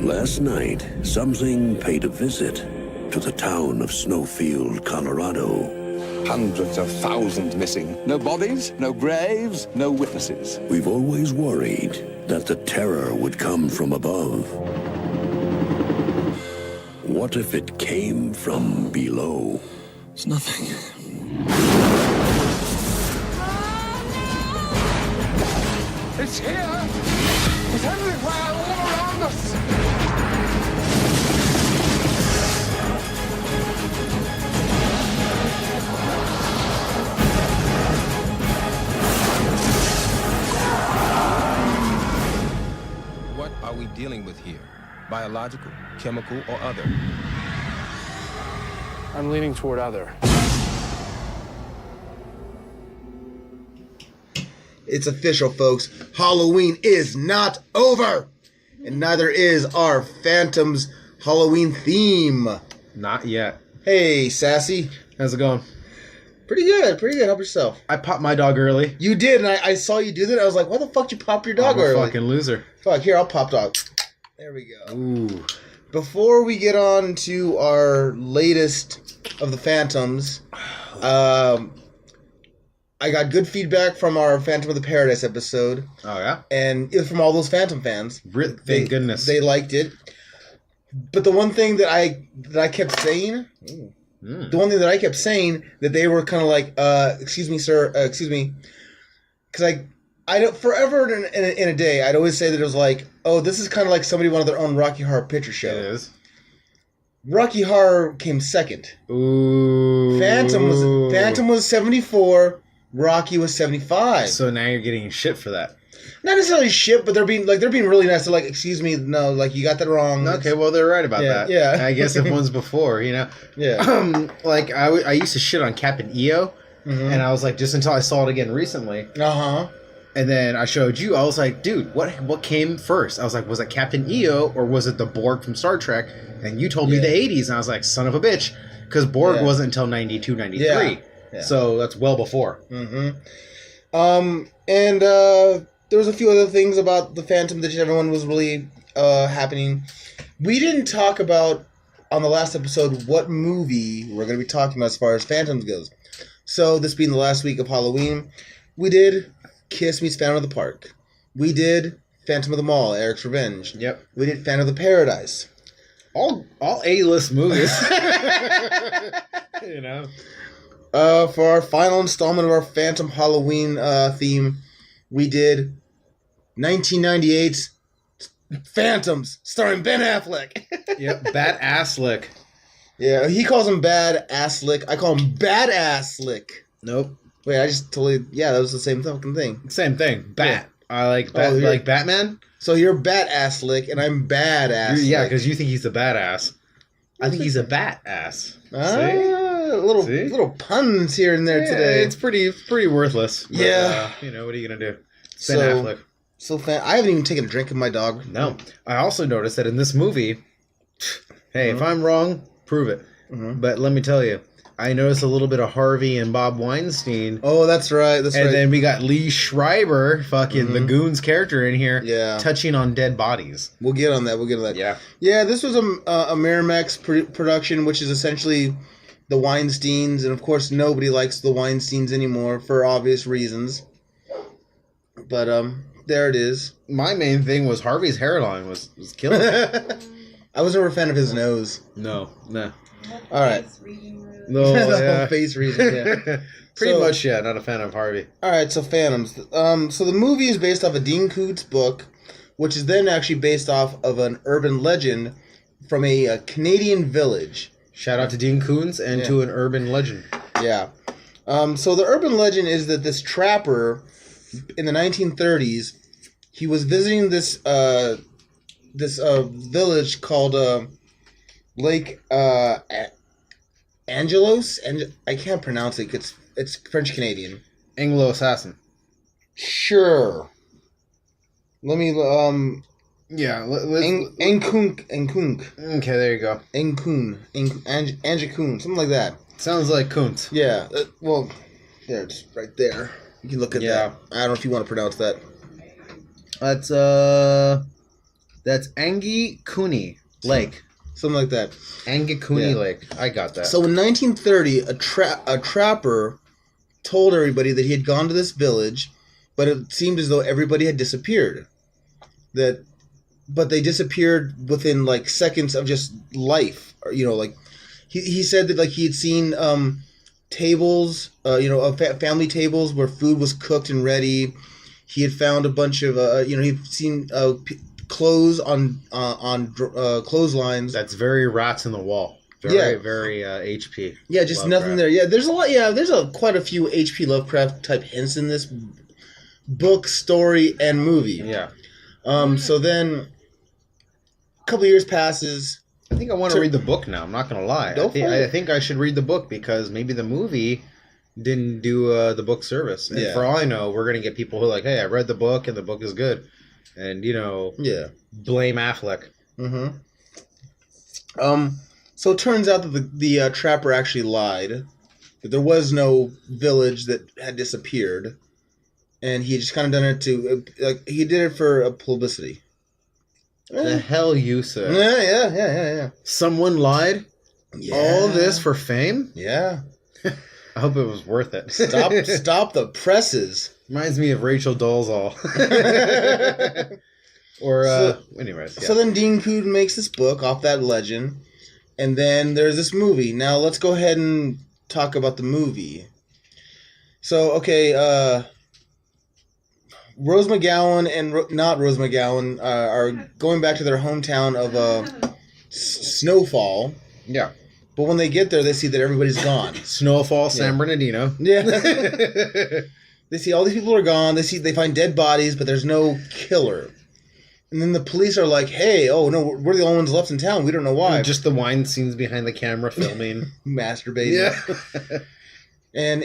Last night, something paid a visit to the town of Snowfield, Colorado. Hundreds of thousands missing. No bodies, no graves, no witnesses. We've always worried that the terror would come from above. What if it came from below? It's nothing. It's here! It's everywhere, all around us! What are we dealing with here? Biological, chemical, or other? I'm leaning toward other. It's official, folks. Halloween is not over. And neither is our Phantoms Halloween theme. Not yet. Hey, Sassy. How's it going? Pretty good. Pretty good. How about yourself? I popped my dog early. You did, and I saw you do that. I was like, why the fuck did you pop your dog I'm a early? fucking loser. Fuck, here, I'll pop dog. There we go. Ooh. Before we get on to our latest of the Phantoms, I got good feedback from our Phantom of the Paradise episode. Oh, yeah? And it was from all those Phantom fans. Thank goodness. They liked it. But the one thing that I kept saying... The one thing that I kept saying that they were kind of like, excuse me, sir, excuse me. Because I don't, forever in a day, I'd always say that it was like, oh, this is kind of like somebody wanted their own Rocky Horror Picture Show. It is. Rocky Horror came second. Ooh. Phantom was 74. Rocky was 75. So now you're getting shit for that. Not necessarily shit, but they're being really nice. They're like, excuse me, no, like you got that wrong. Okay, well they're right about that. Yeah. I guess if one's before, you know. Yeah. Like I used to shit on Captain EO, and I was like, just until I saw it again recently. And then I showed you. I was like, dude, what came first? I was like, was it Captain EO or was it the Borg from Star Trek? And you told me the 80s, and I was like, son of a bitch, because Borg wasn't until 92, 93. Yeah. So that's well before. And there was a few other things about the Phantom that everyone was really happening. We didn't talk about on the last episode what movie we're going to be talking about as far as Phantoms goes. So this being the last week of Halloween, we did Kiss Meets Phantom of the Park. We did Phantom of the Mall, Eric's Revenge. Yep. We did Phantom of the Paradise. All A-list movies. You know. For our final installment of our Phantom Halloween theme, we did 1998's Phantoms, starring Ben Affleck. Yep, Bat Asslick. Yeah, he calls him Bad Asslick. I call him Bat Asslick. Nope. Wait, I just totally... Yeah, that was the same fucking thing. Same thing. Bat. Yeah. I like Bat, like Batman. So you're Bat Asslick, and I'm Bad Asslick. Yeah, because you think he's a badass. I think he's a bat ass. Little puns here and there today. It's pretty worthless. But, yeah. You know, what are you going to do? Ben Affleck. I haven't even taken a drink of my dog. No. I also noticed that in this movie, hey, if I'm wrong, prove it. But let me tell you, I noticed a little bit of Harvey and Bob Weinstein. Oh, that's right. And then we got Lee Schreiber, fucking the Goon's character in here, touching on dead bodies. We'll get on that. Yeah. Yeah, this was a Miramax production, which is essentially the Weinsteins. And, of course, nobody likes the Weinsteins anymore for obvious reasons. But there it is. My main thing was Harvey's hairline was killing me. I was never a fan of his nose. No. All right. No, the whole face reading, yeah. Pretty much, yeah, not a fan of Harvey. All right, so Phantoms. So the movie is based off a Dean Koontz book, which is then actually based off of an urban legend from a Canadian village. Shout out to Dean Koontz and to an urban legend. Yeah. So the urban legend is that this trapper in the 1930s, he was visiting this village called Lake Angelos, and I can't pronounce it. It's French Canadian. Anglo Assassin. Sure. Let me Yeah. Enkunk. Okay, there you go. Angekun, something like that. Sounds like Kuntz. Yeah. Well, there, it's right there. You can look at that. I don't know if you want to pronounce that. That's That's Angikuni Lake. Something like that. Angikuni Lake. I got that. So in 1930, a trapper told everybody that he had gone to this village, but it seemed as though everybody had disappeared. But they disappeared within like seconds of just life. Or, like he said that like he had seen tables, family tables where food was cooked and ready. He had found a bunch of he'd seen clothes on clotheslines. That's very rats in the wall. Very HP. Yeah, just Lovecraft. Nothing there. Yeah, there's a lot. Yeah, there's quite a few H.P. Lovecraft type hints in this book, story, and movie. Yeah. So then, a couple years passes. I think I want to read the book now. I'm not gonna lie. I think I should read the book because maybe the movie didn't do the book service. And for all I know, we're gonna get people who are like, "Hey, I read the book and the book is good," and blame Affleck. Mm-hmm. So it turns out that the trapper actually lied. That there was no village that had disappeared, and he had just kind of done it to he did it for publicity. The hell you said? Yeah. Someone lied. Yeah. All this for fame? Yeah. I hope it was worth it. Stop the presses. Reminds me of Rachel Dolezal. Anyways. Yeah. So then Dean Koon makes this book off that legend, and then there's this movie. Now let's go ahead and talk about the movie. So Rose Mcgowan and not Rose Mcgowan are going back to their hometown of Snowfall. Yeah. But when they get there, they see that everybody's gone. Snowfall, San Bernardino. Yeah. They see all these people are gone. They find dead bodies, but there's no killer. And then the police are like, "Hey, oh no, we're the only ones left in town. We don't know why." Just the wine scenes behind the camera filming, masturbating. Yeah. And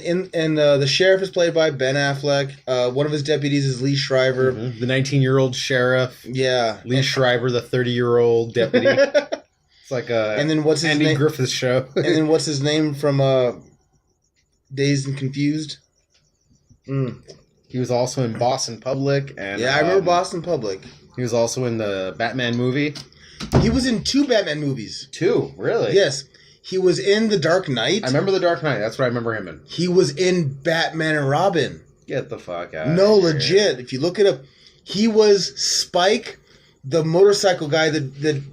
the sheriff is played by Ben Affleck. One of his deputies is Lee Shriver. Mm-hmm. The 19-year-old sheriff. Yeah. Lee Shriver, the 30-year-old deputy. It's like Andy Griffith show. And then what's his name from Dazed and Confused? He was also in Boston Public. And I remember Boston Public. He was also in the Batman movie. He was in 2 Batman movies. 2? Really? Yes. He was in The Dark Knight. I remember The Dark Knight. That's what I remember him in. He was in Batman and Robin. Get the fuck out. No, legit. If you look it up, he was Spike, the motorcycle guy that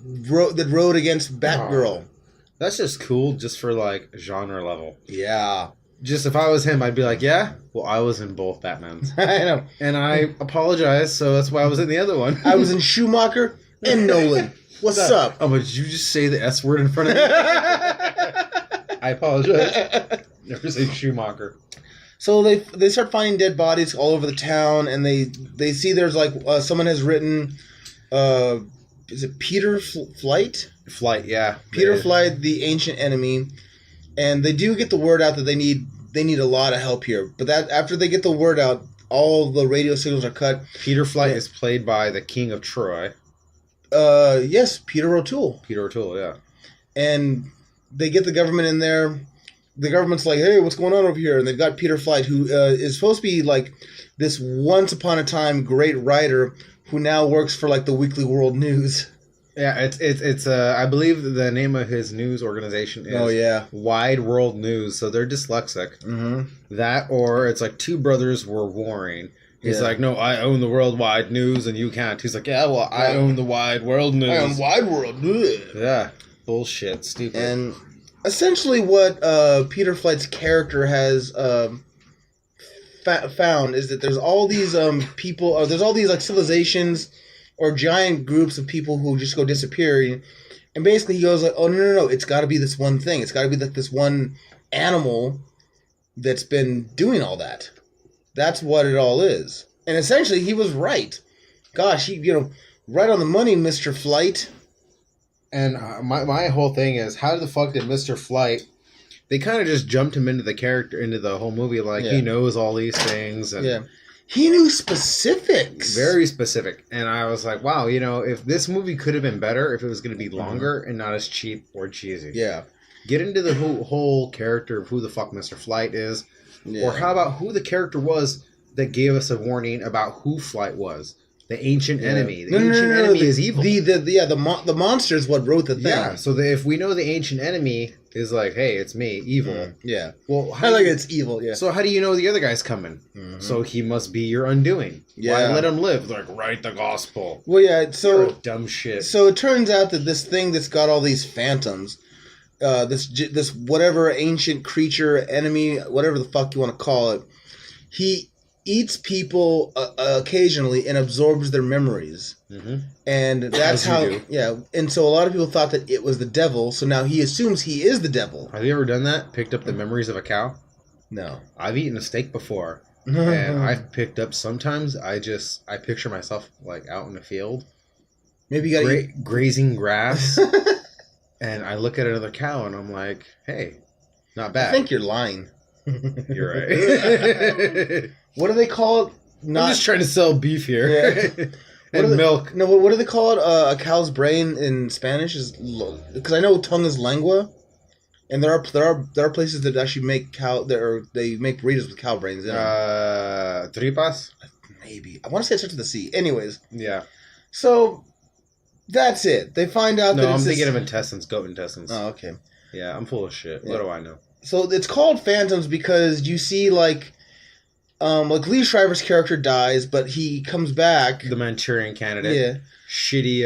rode against Batgirl. That's just cool, just for like genre level. Yeah. Just if I was him, I'd be like, yeah, well, I was in both Batmans. I know. And I apologize, so that's why I was in the other one. I was in Schumacher and Nolan. What's up? Oh, but did you just say the S word in front of me? I apologize. Never say Schumacher. So they start finding dead bodies all over the town, and they see there's like someone has written, is it Peter Flight? Flight, yeah. Peter Flight, the ancient enemy, and they do get the word out that they need a lot of help here. But that after they get the word out, all the radio signals are cut. Peter Flight is played by the King of Troy. Yes, Peter O'Toole. Peter O'Toole, yeah. And they get the government in there. The government's like, "Hey, what's going on over here?" And they've got Peter Flight, who is supposed to be like this once upon a time great writer who now works for like the Weekly World News. Yeah, it's I believe the name of his news organization is Wide World News, so they're dyslexic. Mm-hmm. That, or it's like 2 brothers were warring. He's like, no, I own the worldwide news and you can't. He's like, yeah, well, I own the wide world news. I own wide world news. Yeah, bullshit, stupid. And essentially what Peter Flight's character has found is that there's all these people, there's all these like civilizations or giant groups of people who just go disappearing. And basically he goes like, oh, no, it's got to be this one thing. It's got to be like this one animal that's been doing all that. That's what it all is. And essentially, he was right. Gosh, right on the money, Mr. Flight. And my whole thing is, how the fuck did Mr. Flight... They kind of just jumped him into the character, into the whole movie, like, he knows all these things. And he knew specifics. Very specific. And I was like, wow, if this movie could have been better, if it was going to be longer and not as cheap or cheesy. Yeah. Get into the whole character of who the fuck Mr. Flight is. Yeah. Or how about who the character was that gave us a warning about who Flight was? The ancient enemy. The ancient enemy is evil. The monster is what wrote the thing. Yeah, so if we know the ancient enemy is like, hey, it's me, evil. Yeah. Well, I like it's evil, yeah. So how do you know the other guy's coming? Mm-hmm. So he must be your undoing. Yeah. Why let him live? Like, write the gospel. Well, yeah, so... dumb shit. So it turns out that this thing that's got all these phantoms, this whatever ancient creature, enemy, whatever the fuck you want to call it, he eats people occasionally and absorbs their memories. Mm-hmm. And that's how... Yeah, and so a lot of people thought that it was the devil, so now he assumes he is the devil. Have you ever done that? Picked up the memories of a cow? No. I've eaten a steak before. And I've picked up... Sometimes I picture myself like out in the field. Maybe you gotta eat... Grazing grass. And I look at another cow and I'm like, hey, not bad. I think you're lying. You're right. What do they call it? I'm just trying to sell beef here. Yeah. And milk. No, what do they call it? A cow's brain in Spanish is... Because I know tongue is lengua. And there are places that actually make they make burritos with cow brains in them. Tripas? Maybe. I want to say it starts with a C. Anyways. Yeah. So... That's it. They find out that I'm thinking of intestines, goat intestines. Oh, okay. Yeah, I'm full of shit. Yeah. What do I know? So it's called Phantoms because you see like Lee Shriver's character dies, but he comes back. The Manchurian candidate. Yeah. Shitty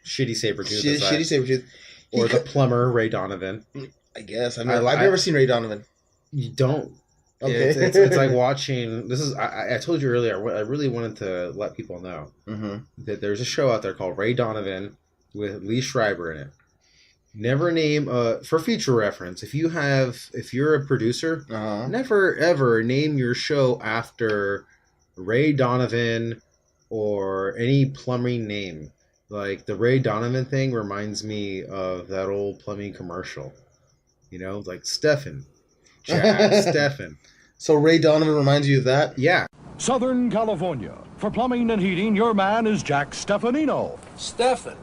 Sabretooth. Shitty Sabretooth. Or the plumber, Ray Donovan. I guess. I've never seen Ray Donovan. You don't. Okay. It's like watching... This is... I told you earlier, I really wanted to let people know that there's a show out there called Ray Donovan with Lee Schreiber in it. Never name... for future reference, if you're a producer, never ever name your show after Ray Donovan or any plumbing name. Like, the Ray Donovan thing reminds me of that old plumbing commercial. You know, like Stefan. Jack Stefan. So Ray Donovan reminds you of that? Yeah. Southern California. For plumbing and heating, your man is Jack Stefanino. Stefan.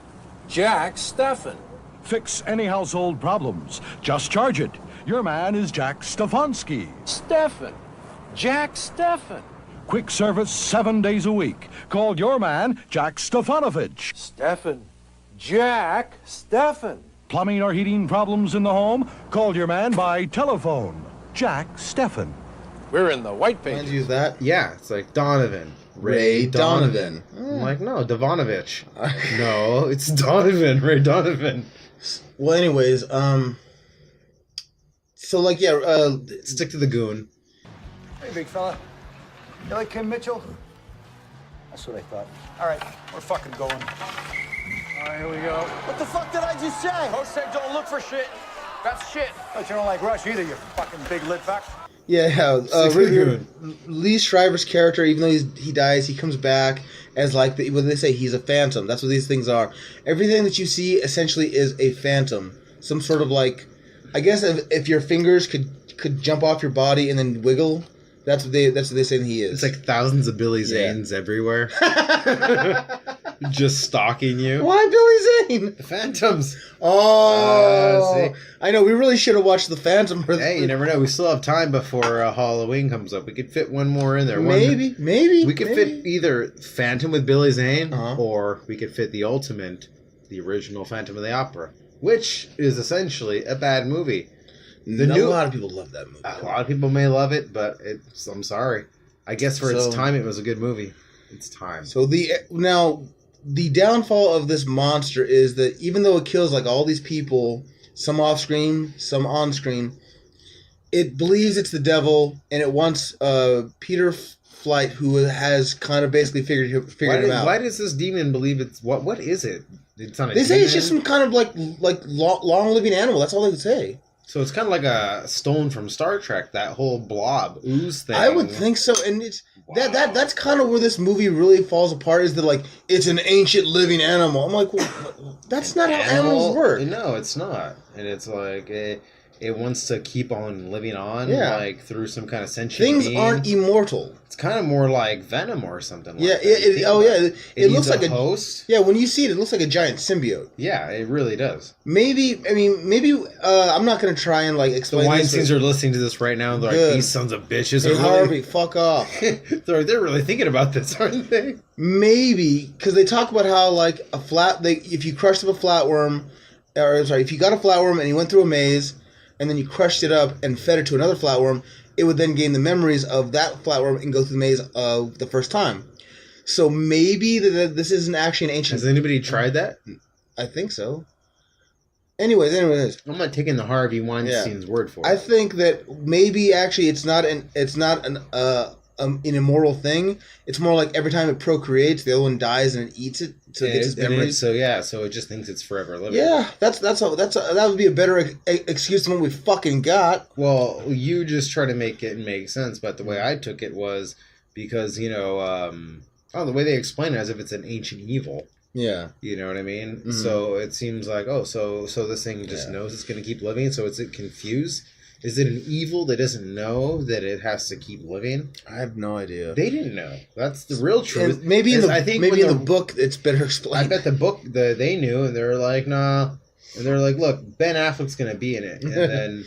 Jack Stefan. Fix any household problems. Just charge it. Your man is Jack Stefanski. Stefan. Jack Stefan. Quick service 7 days a week. Call your man, Jack Stefanovich. Stefan. Jack Stefan. Plumbing or heating problems in the home? Call your man by telephone. Jack Stefan. We're in the white pages. Use that? Yeah, it's like Donovan. Ray Donovan. I'm like, no, Dovanovich. No, it's Donovan. Ray Donovan. Well, anyways, so like, yeah, stick to the goon. Hey, big fella. You like Kim Mitchell? That's what I thought. All right, we're fucking going. All right, here we go. What the fuck did I just say? Coach said don't look for shit. That's shit. But you don't like Rush either, you fucking big lit fuck. Yeah, Lee Shriver's character, even though he dies, he comes back as like what they say, he's a phantom. That's what these things are. Everything that you see essentially is a phantom. Some sort of like, I guess if your fingers could jump off your body and then wiggle, that's what they say that he is. It's like thousands of Billy Zanes everywhere. Just stalking you. Why Billy Zane? The Phantoms. Oh, I know. We really should have watched the Phantom. Hey, you never know. We still have time before Halloween comes up. We could fit one more in there. Maybe. We could fit either Phantom with Billy Zane, or we could fit the original Phantom of the Opera, which is essentially a bad movie. A lot of people love that movie. A lot of people may love it, but I'm sorry. I guess for its time, it was a good movie. It's time. So the downfall of this monster is that even though it kills like all these people, some off screen, some on screen, it believes it's the devil, and it wants Peter Flight, who has kind of basically figured him out. Why does this demon believe it's what is it? It's not a They demon? say it's just some kind of like long living animal. That's all they would say. So it's kind of like a stone from Star Trek, that whole blob ooze thing. I would think so, and it's that's kind of where this movie really falls apart. Is that like it's an ancient living animal? I'm like, well, that's not how animals work. No, it's not, and it's like it wants to keep on living on, like through some kind of sentient things being. aren't immortal. It's kind of more like Venom or something. Yeah, like that. It looks like a host. Yeah, when you see it, it looks like a giant symbiote. Yeah, it really does. Maybe I'm not gonna try and like explain. The Weinsteins are listening to this right now. And they're like, these sons of bitches. Hey, are Harvey, fuck off. they're really thinking about this, aren't they? Maybe because they talk about how like if you crushed up a flatworm, if you got a flatworm and you went through a maze, and then you crushed it up and fed it to another flatworm, it would then gain the memories of that flatworm and go through the maze the first time. So maybe this isn't actually an ancient... Has anybody tried that? I think so. Anyways. I'm not taking the Harvey Weinstein's word for it. I think that maybe actually it's not an immoral thing. It's more like every time it procreates, the other one dies and it eats it, so it gets its memories. So it just thinks it's forever living. Yeah, that would be a better excuse than what we fucking got. Well, you just try to make it make sense, but the way I took it was because the way they explain it as if it's an ancient evil. Yeah, you know what I mean. Mm-hmm. So it seems like so this thing just knows it's going to keep living. So is it confused? Is it an evil that doesn't know that it has to keep living? I have no idea. They didn't know. That's the real truth. And maybe in the book it's better explained. I bet the book they knew, and they were like, nah. And they're like, look, Ben Affleck's going to be in it. And then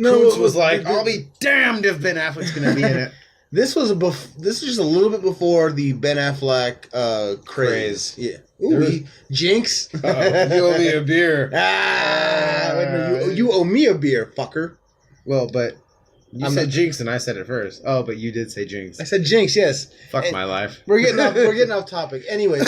Coots was like, I'll be damned if Ben Affleck's going to be in it. This was just a little bit before the Ben Affleck craze. Yeah. Ooh, Jinx. You owe me a beer. You owe me a beer, fucker. Well, but you said Jinx and I said it first. Oh, but you did say Jinx. I said Jinx, yes. Fuck my life. We're getting off topic. Anyways.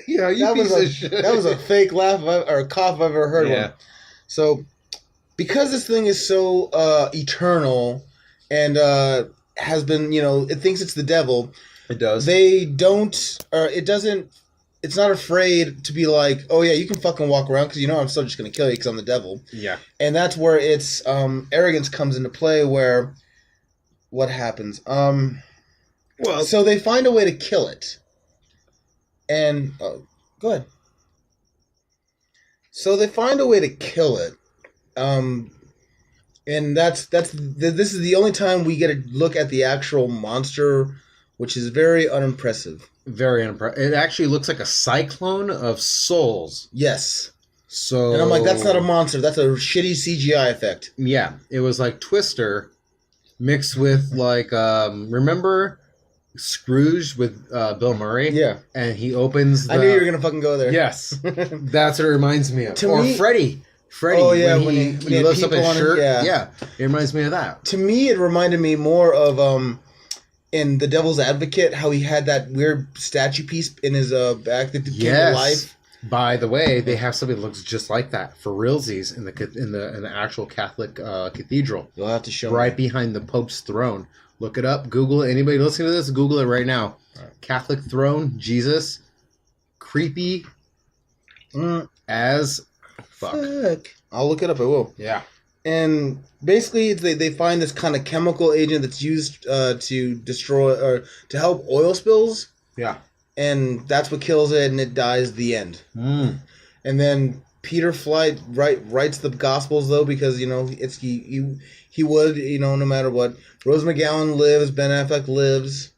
Yeah, that was a fake laugh or a cough I've ever heard one. So, because this thing is so eternal and has been, it thinks it's the devil. It does. It's not afraid to be like, oh yeah, you can fucking walk around because I'm still just going to kill you because I'm the devil. Yeah. And that's where its arrogance comes into play where what happens? So they find a way to kill it. And, go ahead. So they find a way to kill it. And this is the only time we get a look at the actual monster, which is very unimpressive. Very unimpressive. It actually looks like a cyclone of souls. Yes. So, and I'm like, that's not a monster. That's a shitty CGI effect. Yeah, it was like Twister mixed with like remember Scrooge with Bill Murray? Yeah. And he opens. I knew you were gonna fucking go there. Yes, that's what it reminds me of. Freddy. Oh yeah, when he lifts up his shirt. Yeah, it reminds me of that. To me, it reminded me more of in The Devil's Advocate, how he had that weird statue piece in his back that came to life. By the way, they have something that looks just like that for realsies in the actual Catholic cathedral. You'll have to show right behind the Pope's throne. Look it up. Google it. Anybody listening to this, Google it right now. Right. Catholic throne, Jesus, creepy as fuck. I'll look it up. I will. Yeah. And basically, they find this kind of chemical agent that's used to destroy or to help oil spills. Yeah. And that's what kills it, and it dies. The end. And then Peter Flight writes the Gospels though, because it's he would no matter what. Rose McGowan lives. Ben Affleck lives.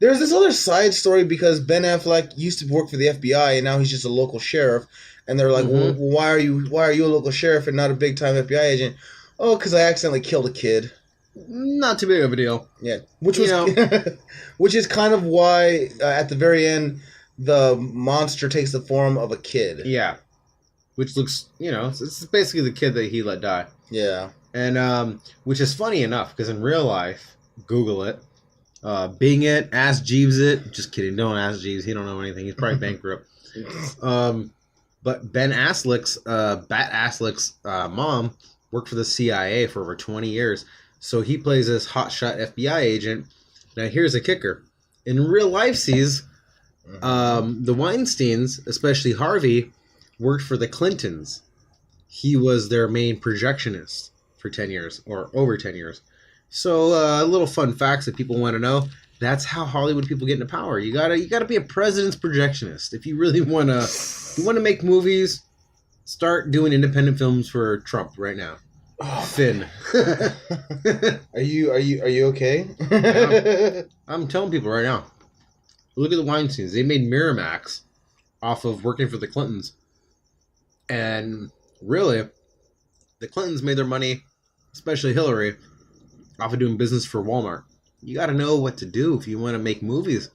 There's this other side story because Ben Affleck used to work for the FBI and now he's just a local sheriff. And they're like, well, why are you a local sheriff and not a big time FBI agent? Oh, because I accidentally killed a kid. Not too big of a deal. Yeah, which is kind of why at the very end the monster takes the form of a kid. Yeah, which looks it's basically the kid that he let die. Yeah, and which is funny enough because in real life, Google it, Bing it, ask Jeeves it. Just kidding, don't ask Jeeves. He don't know anything. He's probably bankrupt. But Ben Asslick's, Bat Asslick's mom worked for the CIA for over 20 years. So he plays this hotshot FBI agent. Now here's a kicker. In real life, the Weinsteins, especially Harvey, worked for the Clintons. He was their main projectionist for 10 years or over 10 years. So little fun facts that people want to know. That's how Hollywood people get into power. You gotta be a president's projectionist if you really wanna make movies. Start doing independent films for Trump right now. Finn. Are you okay? I'm telling people right now. Look at the Weinsteins. They made Miramax off of working for the Clintons. And really, the Clintons made their money, especially Hillary, off of doing business for Walmart. You got to know what to do if you want to make movies.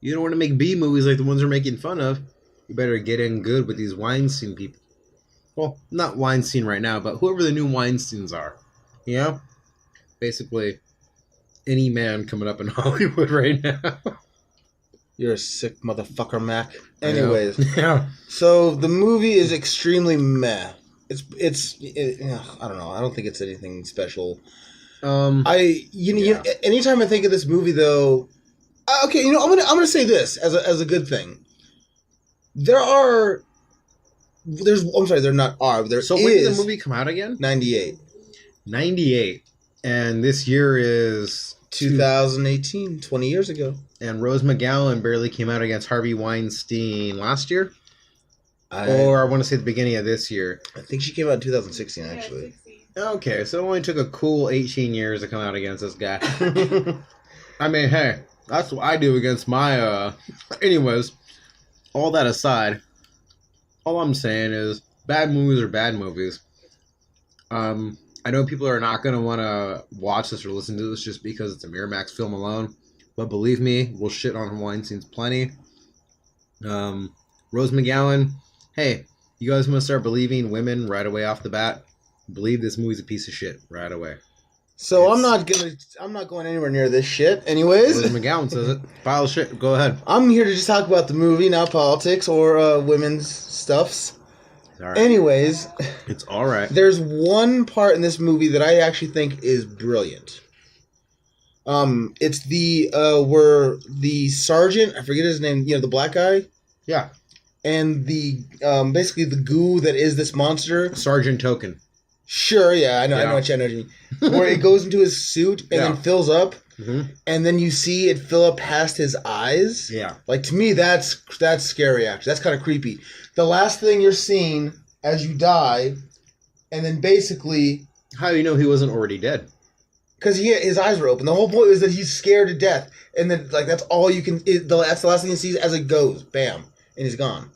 You don't want to make B movies like the ones they're making fun of. You better get in good with these Weinstein people. Well, not Weinstein right now, but whoever the new Weinsteins are. You know? Basically, any man coming up in Hollywood right now. You're a sick motherfucker, Mac. Anyways. Yeah. So, the movie is extremely meh. I don't know. I don't think it's anything special. Anytime I think of this movie, though... Okay, I'm gonna say this as a good thing. There are... I'm sorry, there not are. There so when did the movie come out again? 98. 98. And this year is... 2018, 20 years ago. And Rose McGowan barely came out against Harvey Weinstein last year? Or I want to say the beginning of this year. I think she came out in 2016, actually. Okay, so it only took a cool 18 years to come out against this guy. I mean, hey, that's what I do against my... Anyways, all that aside... All I'm saying is, bad movies are bad movies. I know people are not going to want to watch this or listen to this just because it's a Miramax film alone. But believe me, we'll shit on Weinstein's plenty. Rose McGowan, hey, you guys want to start believing women right away off the bat? Believe this movie's a piece of shit right away. So I'm not going anywhere near this shit. Anyways, Rose McGowan says it. Pile of shit. Go ahead. I'm here to just talk about the movie, not politics or women's stuffs. All right. Anyways, it's all right. There's one part in this movie that I actually think is brilliant. It's where the sergeant, I forget his name, the black guy. Yeah. And the basically the goo that is this monster. Sergeant Token. Sure, yeah, I know what you mean. Where it goes into his suit and then fills up, and then you see it fill up past his eyes. Yeah. Like, to me, that's scary, actually. That's kind of creepy. The last thing you're seeing as you die, and then basically... How do you know he wasn't already dead? Because his eyes were open. The whole point is that he's scared to death, and then, like, that's all you can... That's the last thing he sees as it goes. Bam. And he's gone.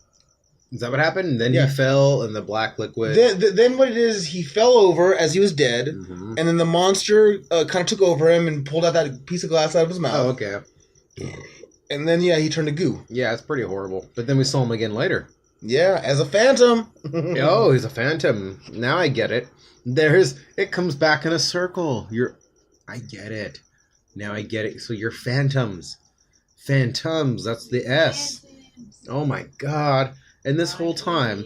Is that what happened? Then he fell in the black liquid. Then what it is, he fell over as he was dead, and then the monster kind of took over him and pulled out that piece of glass out of his mouth. Oh, okay. And then, he turned to goo. Yeah, it's pretty horrible. But then we saw him again later. Yeah, as a phantom. Oh, he's a phantom. Now I get it. It comes back in a circle. I get it. Now I get it. So you're phantoms. Phantoms, that's the S. Oh my God. And this whole time,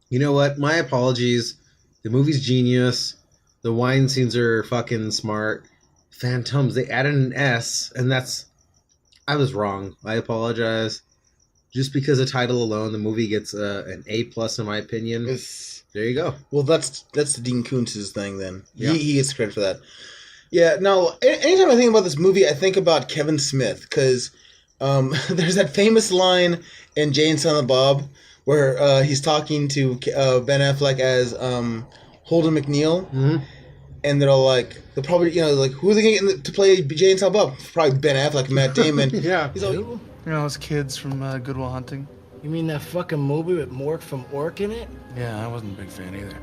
you know what? My apologies. The movie's genius. The Weinsteins are fucking smart. Phantoms, they added an S, and I was wrong. I apologize. Just because of title alone, the movie gets an A+ in my opinion. There you go. Well, that's the Dean Koontz's thing then. Yeah. He gets credit for that. Yeah, no, anytime I think about this movie, I think about Kevin Smith, because there's that famous line in Jay and Silent Bob where he's talking to Ben Affleck as Holden McNeil, and they'll probably, who are they going to get to play Jay and Silent Bob? Probably Ben Affleck and Matt Damon. Yeah. He's like, those kids from Good Will Hunting. You mean that fucking movie with Mork from Ork in it? Yeah, I wasn't a big fan either.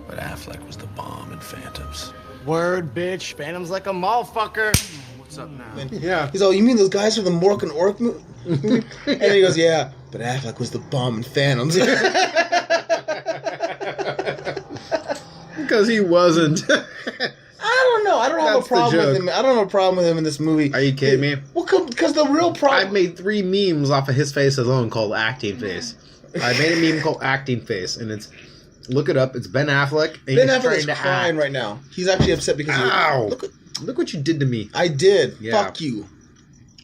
But Affleck was the bomb in Phantoms. Word, bitch. Phantom's like a motherfucker. What's up now? Yeah. He's like, you mean those guys from the Mork and Ork movie? And he goes, yeah, but Affleck was the bomb in Phantoms. Because he wasn't. I don't know. I don't have a problem with him. I don't have a problem with him in this movie. Are you kidding me? Well, because the real problem... I've made 3 memes off of his face alone called Acting Face. I made a meme called Acting Face, and it's... Look it up. It's Ben Affleck. And Ben Affleck is crying right now. He's actually upset because... Ow! Look what you did to me. I did. Yeah. Fuck you.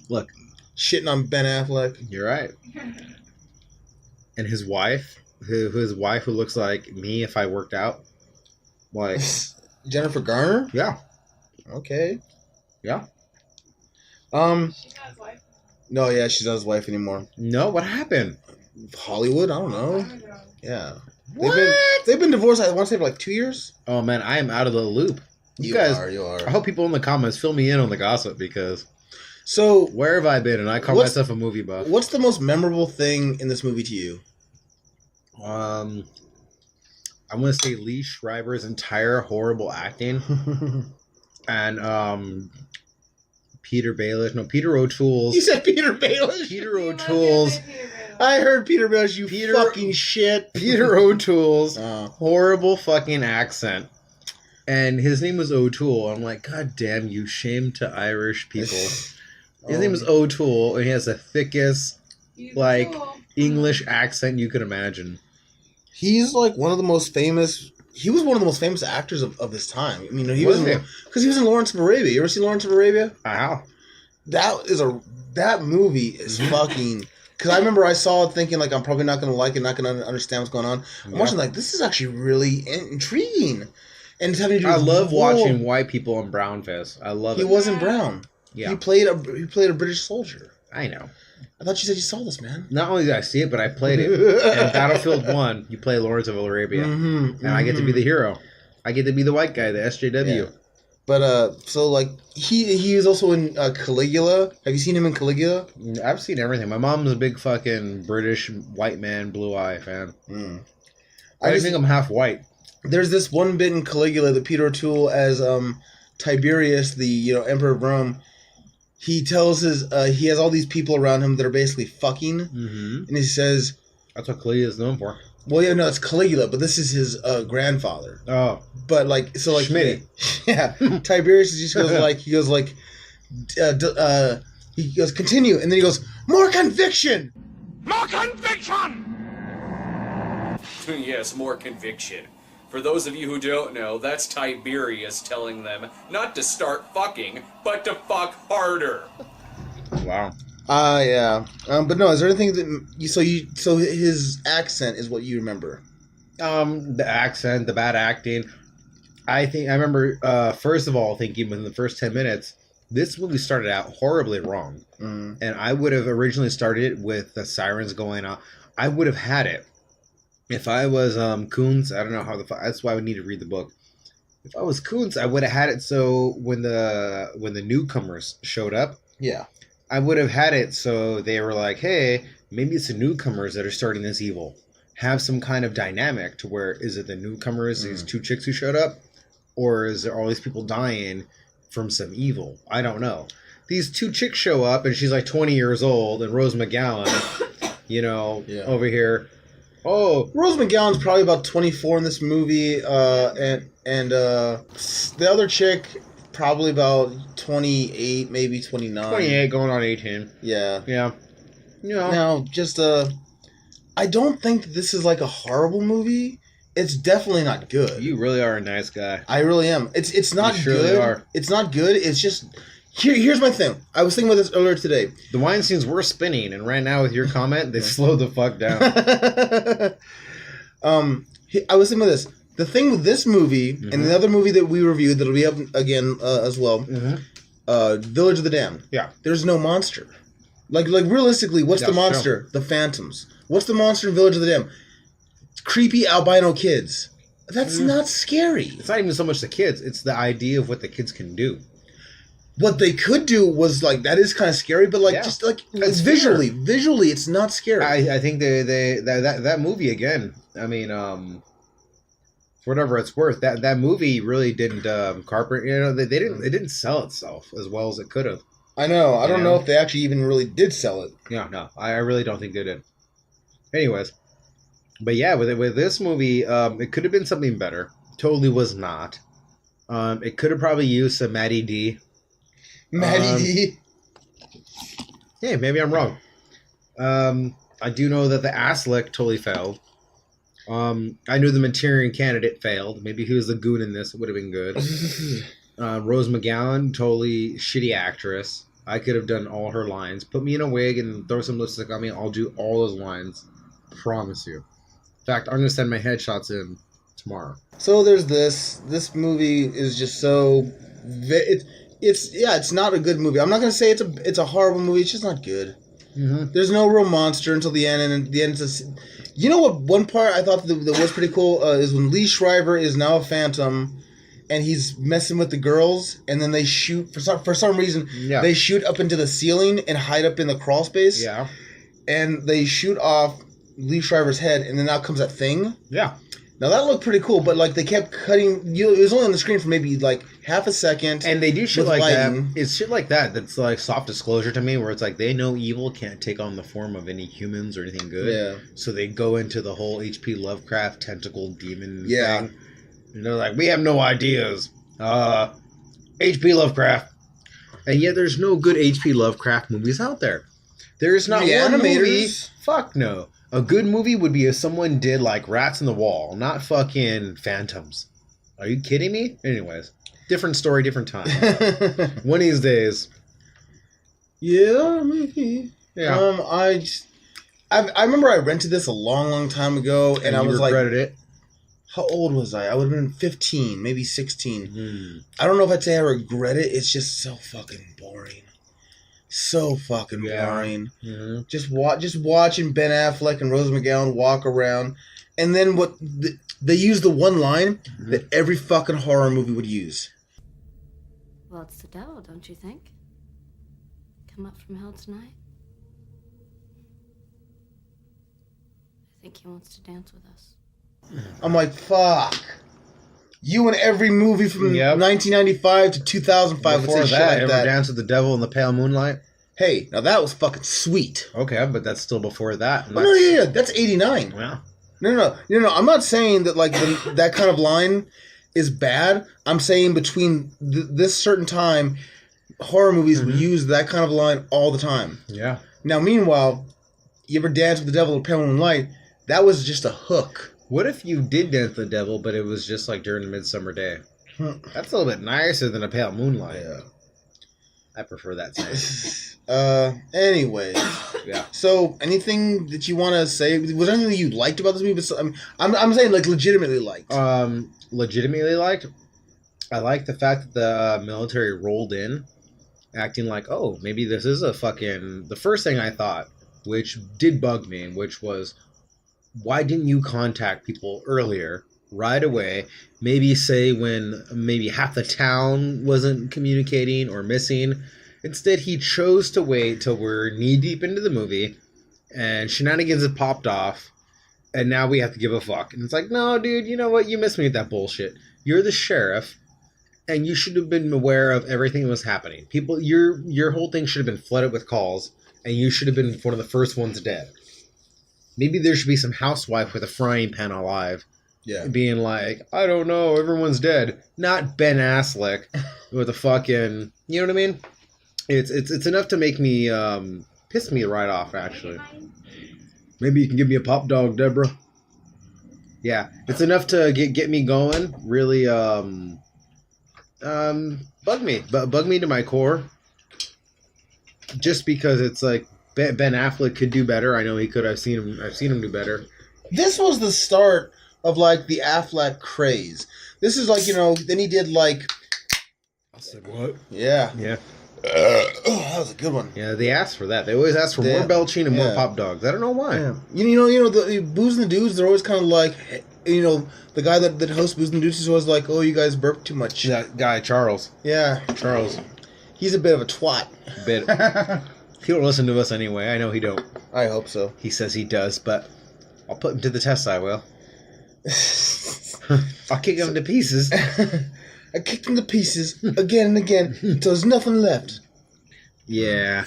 Look. Shitting on Ben Affleck. You're right. And his wife, who looks like me if I worked out. Like... Jennifer Garner? Yeah. Okay. Yeah. She's not his wife. No, yeah, she's not his wife anymore. No, what happened? Hollywood? I don't know. Yeah. They've been divorced, I want to say, for like 2 years. Oh, man, I am out of the loop. You guys are. I hope people in the comments fill me in on the gossip because... So... Where have I been? And I call myself a movie buff. What's the most memorable thing in this movie to you? I'm going to say Lee Schreiber's entire horrible acting. And Peter Baelish. No, Peter O'Toole's... You said Peter Baelish? Peter O'Toole's... I heard Peter Baelish, you fucking shit. Peter O'Toole's horrible fucking accent. And his name was O'Toole. I'm like, God damn you, shame to Irish people. His name is O'Toole, and he has the thickest, like, English accent you could imagine. He's like one of the most famous... He was one of the most famous actors of his time. I mean, he was... Because he was in Lawrence of Arabia. You ever seen Lawrence of Arabia? Wow. That movie is fucking... Because I remember I saw it thinking, like, I'm probably not going to like it, not going to understand what's going on. I'm watching, like, this is actually really intriguing. And it's having to do I love watching white people in brownface. I love it. He wasn't brown. Yeah. He played a British soldier. I know. I thought you said you saw this, man. Not only did I see it, but I played it. In Battlefield 1, you play Lawrence of Arabia. And I get to be the hero. I get to be the white guy, the SJW. Yeah. But, so, like, he is also in Caligula. Have you seen him in Caligula? I've seen everything. My mom's a big fucking British white man, blue eye fan. I think I'm half white. There's this one bit in Caligula that Peter O'Toole as Tiberius, the Emperor of Rome. He tells he has all these people around him that are basically fucking, and he says, "That's what Caligula is known for." Well, yeah, no, it's Caligula, but this is his grandfather. Oh, but like, so like, Schmitty. Yeah, Tiberius just goes he goes continue, and then he goes more conviction. More conviction. Yes, more conviction. For those of you who don't know, that's Tiberius telling them not to start fucking, but to fuck harder. Wow. Yeah. But no, is there anything that so his accent is what you remember? The accent, the bad acting. I remember first of all thinking within the first 10 minutes, this movie started out horribly wrong. And I would have originally started it with the sirens going on. I would have had it. If I was Coons, I don't know how that's why I would need to read the book. If I was Coons, I would have had it so when the newcomers showed up, yeah, I would have had it so they were like, hey, maybe it's the newcomers that are starting this evil. Have some kind of dynamic to where is it the newcomers, these two chicks who showed up, or is there all these people dying from some evil? I don't know. These two chicks show up and she's like 20 years old, and Rose McGowan, over here. Oh, Rose McGowan's probably about 24 in this movie, and the other chick probably about 28, maybe 29. 28, going on 18. Yeah. Yeah. Now, just I don't think this is like a horrible movie. It's definitely not good. You really are a nice guy. I really am. It's not you good. Really are. It's not good. It's just here's my thing. I was thinking about this earlier today. The wine scenes were spinning, and right now with your comment, they slowed the fuck down. I was thinking about this. The thing with this movie and the other movie that we reviewed that'll be up again as well, Village of the Damned. Yeah, there's no monster. Like realistically, what's the monster? True. The Phantoms. What's the monster in Village of the Damned? Creepy albino kids. That's not scary. It's not even so much the kids; it's the idea of what the kids can do. What they could do was like that is kind of scary, but like just like visually, it's not scary. I think that movie again. I mean, for whatever it's worth, that movie really didn't carpet. It didn't sell itself as well as it could have. I know. I don't know if they actually even really did sell it. Yeah, no, I really don't think they did. Anyways, but yeah, with this movie, it could have been something better. Totally was not. It could have probably used some Maddie D. D. Yeah, maybe I'm wrong. I do know that the Asslick totally failed. I knew the Manchurian candidate failed. Maybe he was the goon in this. It would have been good. Rose McGowan, totally shitty actress. I could have done all her lines. Put me in a wig and throw some lipstick on me. I'll do all those lines. Promise you. In fact, I'm going to send my headshots in tomorrow. So there's this. This movie is just so... It's not a good movie. I'm not going to say it's a horrible movie. It's just not good. There's no real monster until the end, and at the end, you know what? One part I thought that was pretty cool is when Lee Shriver is now a Phantom, and he's messing with the girls, and then they shoot for some reason. Yeah. They shoot up into the ceiling and hide up in the crawl space. Yeah, and they shoot off Lee Shriver's head, and then out comes that thing. Yeah. Now that looked pretty cool, but like they kept cutting. It was only on the screen for maybe like half a second. And they do shit like that. It's shit like that that's like soft disclosure to me, where it's like they know evil can't take on the form of any humans or anything good. Yeah. So they go into the whole H.P. Lovecraft tentacle demon thing. And they're like, we have no ideas. H.P. Lovecraft. And yet there's no good H.P. Lovecraft movies out there. There's not one movie. Fuck no. A good movie would be if someone did like Rats in the Wall, not fucking Phantoms. Are you kidding me? Anyways, different story, different time. One of these days. Yeah, maybe. Yeah. I remember I rented this a long time ago, and I was regretted it. How old was I? I would have been 15, maybe 16. I don't know if I'd say I regret it. It's just so fucking boring. So fucking boring. Mm-hmm. Just watching Ben Affleck and Rose McGowan walk around, and then they use the one line that every fucking horror movie would use. Well, it's the devil, don't you think? Come up from hell tonight. I think he wants to dance with us. I'm like, fuck. You in every movie from 1995 to 2005 Before would say that, shit like that. Dance with the Devil in the Pale Moonlight? Hey, now that was fucking sweet. Okay, but that's still before that. Oh, no, yeah, that's 89. Yeah. No. I'm not saying that like that kind of line is bad. I'm saying between this certain time, horror movies would use that kind of line all the time. Yeah. Now, meanwhile, you ever Dance with the Devil in the Pale Moonlight? That was just a hook. What if you did dance with the devil, but it was just like during the midsummer day? That's a little bit nicer than a pale moonlight. Yeah. I prefer that sound. Anyway. Yeah. So, anything that you want to say? Was there anything you liked about this movie? I'm saying like legitimately liked. Legitimately liked? I like the fact that the military rolled in, acting like, oh, maybe this is a fucking... The first thing I thought, which did bug me, which was... Why didn't you contact people earlier, right away? Maybe say when maybe half the town wasn't communicating or missing. Instead, he chose to wait till we're knee-deep into the movie, and shenanigans have popped off, and now we have to give a fuck. And it's like, no, dude, you know what? You missed me with that bullshit. You're the sheriff, and you should have been aware of everything that was happening. People, your whole thing should have been flooded with calls, and you should have been one of the first ones dead. Maybe there should be some housewife with a frying pan alive. Yeah. Being like, I don't know, everyone's dead. Not Ben Asslick with a fucking... You know what I mean? It's enough to make me... piss me right off, actually. Maybe you can give me a pop dog, Deborah. Yeah. It's enough to get me going. Really, bug me. Bug me to my core. Just because it's like... Ben Affleck could do better. I know he could. I've seen him do better. This was the start of like the Affleck craze. This is like, then he did like... I said what? Yeah. Yeah. That was a good one. Yeah, they asked for that. They always ask for more belching and more pop dogs. I don't know why. Yeah. The Booze and the Dudes, they're always kind of like, the guy that hosts Booze and the Dudes is always like, oh, you guys burp too much. That guy, Charles. Yeah. Charles. He's a bit of a twat. He don't listen to us anyway. I know he don't. I hope so. He says he does, but I'll put him to the test, I will. I'll kick him to pieces. I kicked him to pieces again and again until there's nothing left. Yeah.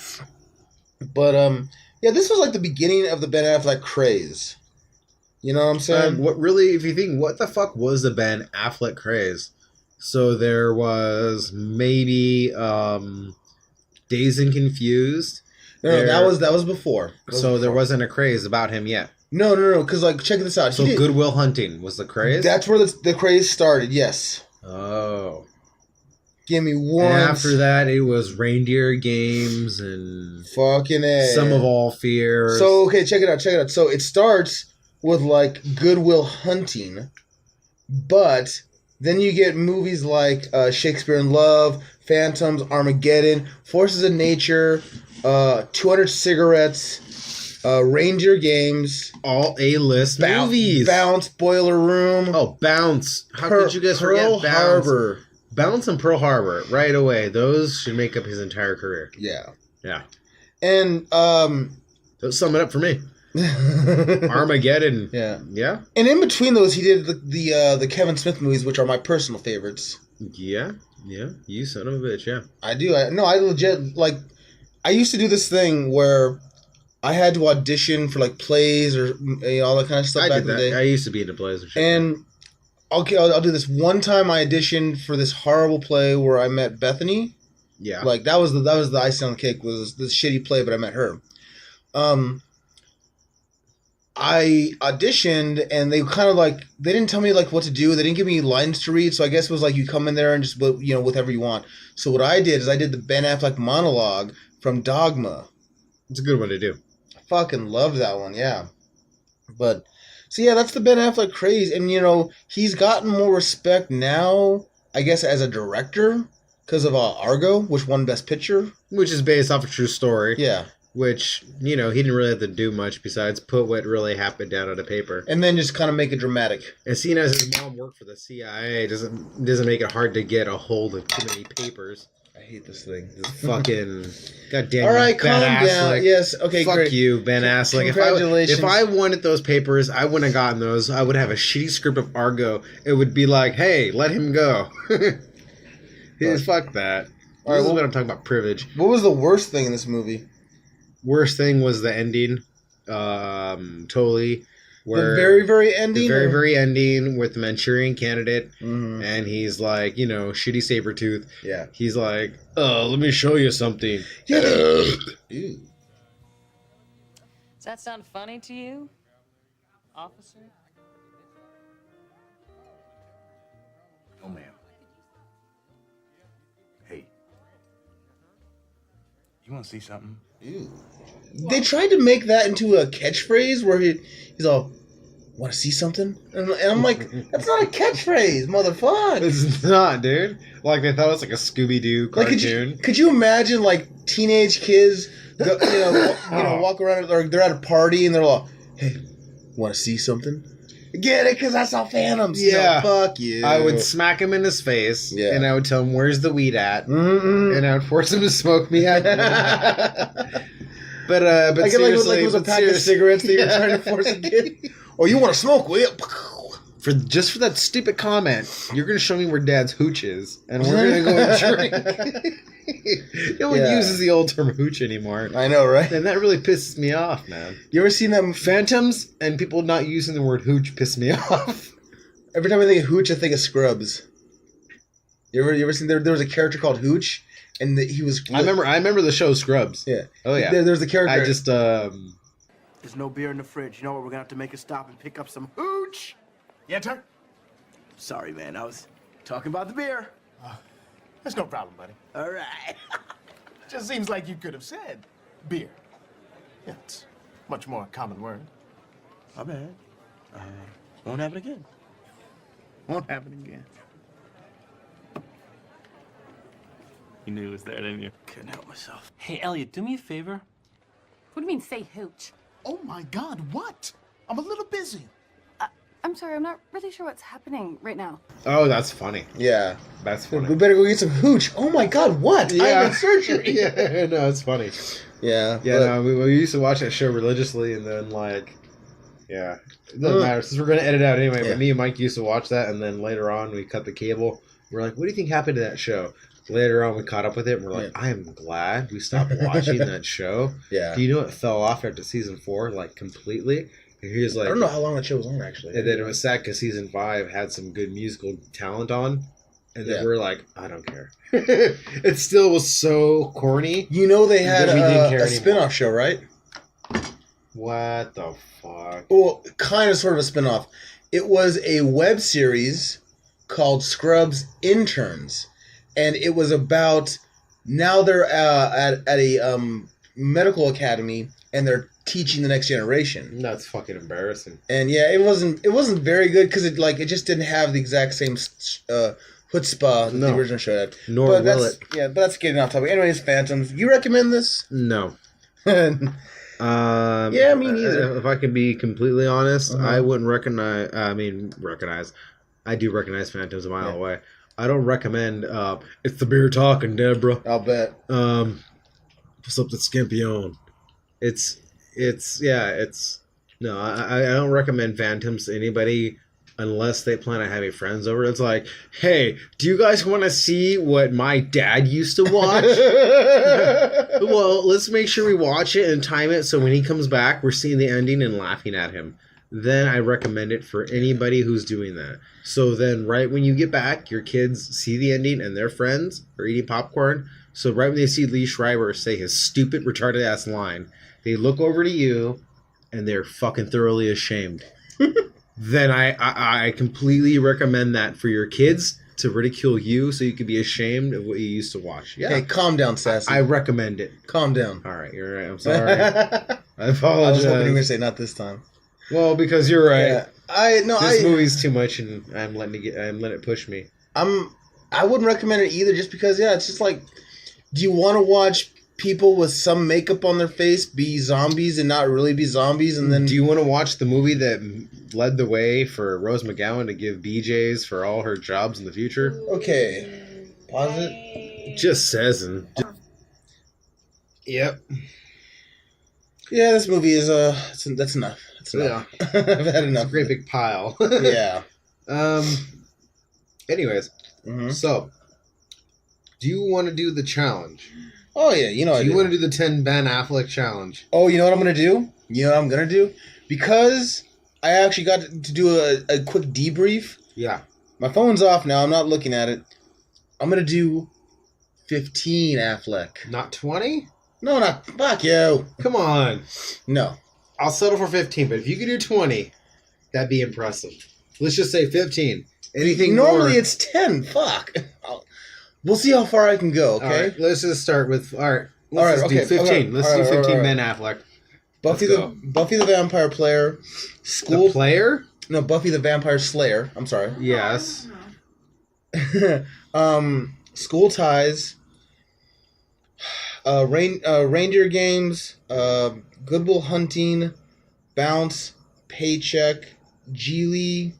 But, this was like the beginning of the Ben Affleck craze. You know what I'm saying? If you think, what the fuck was the Ben Affleck craze? So there was maybe Dazed and Confused. No, that was before. There wasn't a craze about him yet. No, because like check this out. So Good Will Hunting was the craze? That's where the craze started, yes. Oh. Give me one. And after that, it was Reindeer Games and... Fucking A. Some of All Fears. So, okay, check it out. So it starts with like Good Will Hunting, but... Then you get movies like Shakespeare in Love, Phantoms, Armageddon, Forces of Nature, 200 Cigarettes, Ranger Games. All A-list movies. Bounce, Boiler Room. Oh, Bounce. How could you guys forget Pearl Bounce? Harbor. Bounce and Pearl Harbor, right away. Those should make up his entire career. Yeah. Yeah. And, those sum it up for me. Armageddon. Yeah. Yeah? And in between those, he did the Kevin Smith movies, which are my personal favorites. Yeah. Yeah. You son of a bitch, yeah. I do. I legit, like, I used to do this thing where I had to audition for, like, plays or all that kind of stuff back in the day. I used to be into plays and shit. And, okay, I'll do this. One time I auditioned for this horrible play where I met Bethany. Yeah. Like, that was the icing on the cake, was this shitty play, but I met her. I auditioned, and they kind of, like, they didn't tell me, like, what to do. They didn't give me lines to read, so I guess it was like you come in there and just, whatever you want. So what I did is I did the Ben Affleck monologue from Dogma. It's a good one to do. I fucking love that one, yeah. But, so yeah, that's the Ben Affleck craze. And, he's gotten more respect now, I guess, as a director because of Argo, which won Best Picture. Which is based off a true story. Yeah. Which, he didn't really have to do much besides put what really happened down on a paper. And then just kind of make it dramatic. And seeing as his mom worked for the CIA doesn't make it hard to get a hold of too many papers. I hate this thing. This fucking goddamn. All right, Ben calm down. Affleck. Yes, okay, Fuck great. you, Ben Affleck. Congratulations. If I wanted those papers, I wouldn't have gotten those. I would have a shitty script of Argo. It would be like, hey, let him go. Fuck that. All right, this is what I'm talking about, privilege. What was the worst thing in this movie? Worst thing was the ending. Totally. Where The very, very ending? The very, very ending with the Manchurian Candidate. Mm-hmm. And he's like, shitty Sabretooth. Yeah. He's like, let me show you something. Yeah. Does that sound funny to you, officer? No, ma'am. Hey. You want to see something? Ew. They tried to make that into a catchphrase where he's all, want to see something? And I'm like, that's not a catchphrase, motherfucker. It's not, dude. Like, they thought it was like a Scooby-Doo cartoon. Like, could you imagine, like, teenage kids, walk around, or they're at a party and they're like, hey, want to see something? Get it? Because I saw Phantoms. Yeah. Fuck you. I would smack him in his face, and I would tell him, where's the weed at? Mm-mm. And I would force him to smoke me out. But I get seriously, like it was a pack of cigarettes that you were trying to force a kid. Oh, you want to smoke? Will you? For that stupid comment, you're going to show me where Dad's hooch is, and we're going to go and drink. No one uses the old term hooch anymore. I know, right? And that really pisses me off, man. You ever seen them Phantoms and people not using the word hooch piss me off. Every time I think of hooch, I think of Scrubs. You ever seen there was a character called Hooch, and he was. I remember the show Scrubs. Yeah. Oh yeah. There's the character. I just There's no beer in the fridge. You know what? We're gonna have to make a stop and pick up some hooch. You enter? Sorry, man. I was talking about the beer. That's no problem, buddy. All right. Just seems like you could have said beer. Yeah, it's a much more common word. My bad. Won't happen again. Won't happen again. You knew it was there, didn't you? Couldn't help myself. Hey, Elliot, do me a favor. What do you mean, say hooch? Oh my God, what? I'm a little busy. I'm sorry, I'm not really sure what's happening right now. Oh, that's funny. Yeah. That's funny. We better go get some hooch. Oh my God, what? Yeah. I'm in surgery. Yeah, no, it's funny. Yeah. Yeah, no, we used to watch that show religiously, and then, like, yeah. It doesn't matter, since we're going to edit out anyway, but me and Mike used to watch that, and then later on, we cut the cable. We're like, what do you think happened to that show? Later on, we caught up with it, and we're like, I am glad we stopped watching that show. Yeah. Do you know it fell off after season 4, like, completely? And he was like, I don't know how long that show was on, actually. And then it was sad because season 5 had some good musical talent on. And then we're like, I don't care. It still was so corny. You know they had a spin-off show, right? What the fuck? Well, kind of sort of a spin-off. It was a web series called Scrubs Interns. And it was about, now they're at a medical academy, and they're teaching the next generation. That's fucking embarrassing. And yeah, it wasn't very good because it just didn't have the exact same chutzpah that the original show had. Nor but will it. Yeah, but that's getting off topic. Anyways, Phantoms. You recommend this? No. Yeah, me neither. If I can be completely honest, I wouldn't recognize. I do recognize Phantoms a mile away. I don't recommend. It's the beer talking, Deborah. I'll bet. What's up, the Scampion? No. I don't recommend Phantoms to anybody unless they plan on having friends over. It's like, hey, do you guys want to see what my dad used to watch? Well, let's make sure we watch it and time it so when he comes back, we're seeing the ending and laughing at him. Then I recommend it for anybody who's doing that. So then right when you get back, your kids see the ending and their friends are eating popcorn. So right when they see Lee Schreiber say his stupid, retarded ass line, they look over to you and they're fucking thoroughly ashamed. Then I completely recommend that for your kids to ridicule you so you can be ashamed of what you used to watch. Yeah. Hey, calm down, Sassy. I recommend it. Calm down. All right, you're right. I'm sorry. I apologize. I was hoping you were going to say not this time. Well, because you're right. Yeah. This movie's too much, and I'm letting it push me. I wouldn't recommend it either, just because it's just like, do you want to watch people with some makeup on their face be zombies and not really be zombies? And then do you want to watch the movie that led the way for Rose McGowan to give BJ's for all her jobs in the future? Okay, pause it. Just says and. Yep. Yeah, this movie is that's enough. That's enough. Yeah. I've had enough. It's a great big pile. Yeah. Anyways, so do you want to do the challenge? Oh yeah, you know. Do you want to do the 10 Ben Affleck challenge? Oh, you know what I'm gonna do? Because I actually got to do a quick debrief. Yeah. My phone's off now. I'm not looking at it. I'm gonna do 15 Affleck. Not 20? No, not. Fuck you. Come on. No. I'll settle for 15, but if you could do 20, that'd be impressive. Let's just say 15. Anything Normally more... it's 10. Fuck. We'll see how far I can go, okay? All right, let's just start with... All right, let's do 15. Okay. Let's do 15 Ben Affleck. Buffy the Vampire Player. The player? No, Buffy the Vampire Slayer. I'm sorry. Yes. School Ties. Reindeer Games. Good Will Hunting. Bounce. Paycheck. Geely.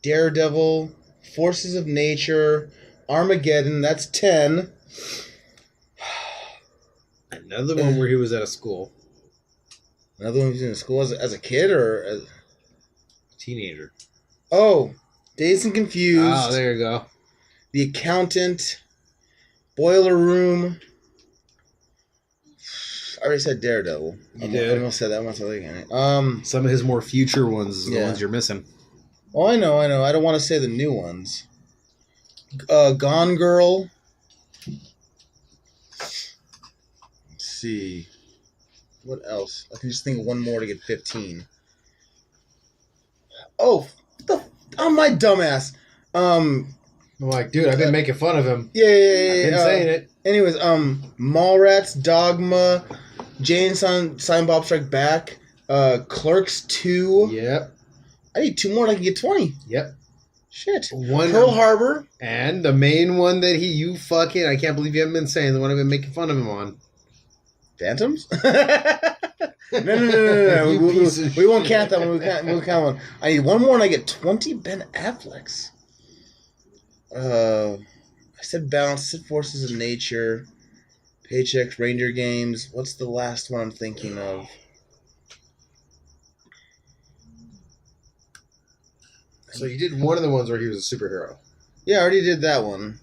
Daredevil. Forces of Nature. Armageddon. That's 10. Another one where he was at a school. Another one he was in a school as a kid or as a teenager. Oh, Dazed and Confused. Oh, there you go. The Accountant. Boiler Room. I already said Daredevil. You did. I almost said that once. Some of his more future ones is the ones you're missing. Oh, I know. I don't want to say the new ones. Gone Girl. Let's see. What else? I can just think of one more to get 15. Oh, I'm my dumbass. I'm like, dude, I've been making fun of him. Yeah. I've been saying it. Anyways, Mallrats, Dogma, Jane Silent Bob Strike Back, Clerks 2. Yep. I need 2 more and I can get 20. Yep. Shit. One Pearl Harbor. And the main one that I can't believe you haven't been saying, the one I've been making fun of him on. Phantoms? No. We won't count that one. We'll count one. I need 1 more and I get 20 Ben Afflecks. I said Balance, I said Forces of Nature, Paychecks, Reindeer Games. What's the last one I'm thinking of? So you did one of the ones where he was a superhero. Yeah, I already did that one.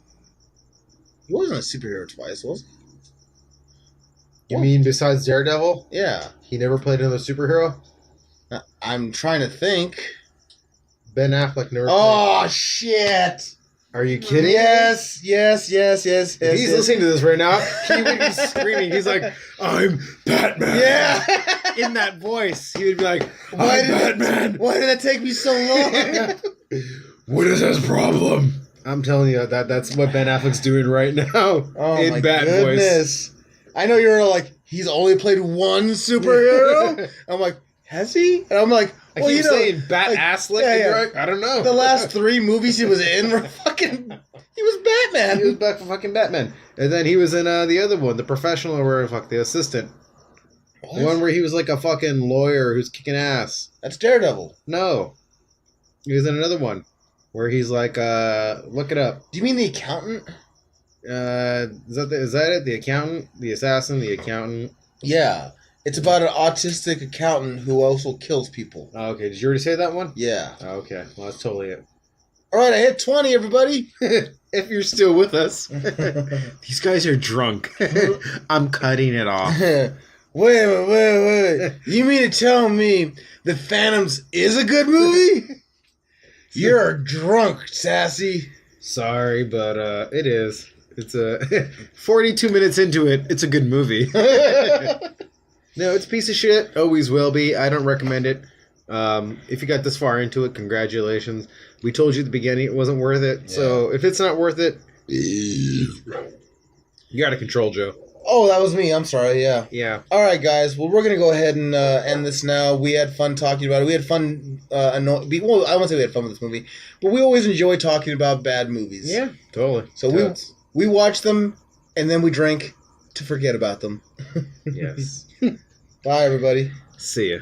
He wasn't a superhero twice, was he? You mean besides Daredevil? Yeah. He never played another superhero? I'm trying to think. Ben Affleck never played. Oh, shit. Are you kidding? Yes. If he's listening to this right now, he would be screaming. He's like, I'm Batman. Yeah. In that voice. He would be like, I'm Batman. Why did that take me so long? What is his problem? I'm telling you, that's what Ben Affleck's doing right now. Oh, in my Bat goodness. Voice. I know you're like, he's only played one superhero? I'm like, has he? And I'm like, well, I keep saying Bat Asslick, and you're like, I don't know. The last 3 movies he was in were fucking He was Batman. He was back for fucking Batman. And then he was in the other one, the professional, or the assistant. What? The one where he was like a fucking lawyer who's kicking ass. That's Daredevil. No. He was in another one where he's like, look it up. Do you mean the accountant? Is that it? The accountant? The assassin? The accountant? Yeah. It's about an autistic accountant who also kills people. Oh, okay. Did you already say that one? Yeah. Oh, okay. Well, that's totally it. All right, I hit 20, everybody. If you're still with us. These guys are drunk. I'm cutting it off. Wait. You mean to tell me The Phantoms is a good movie? You're drunk, Sassy. Sorry, but it is. It's 42 minutes into it. It's a good movie. No, it's a piece of shit. Always will be. I don't recommend it. If you got this far into it, congratulations. We told you at the beginning it wasn't worth it. Yeah. So if it's not worth it, you got to control, Joe. Oh, that was me. I'm sorry. Yeah. Yeah. All right, guys. Well, we're going to go ahead and end this now. We had fun talking about it. We had fun. I won't say we had fun with this movie, but we always enjoy talking about bad movies. Yeah, totally. So we watch them and then we drink to forget about them. Yes. Bye, everybody. See ya.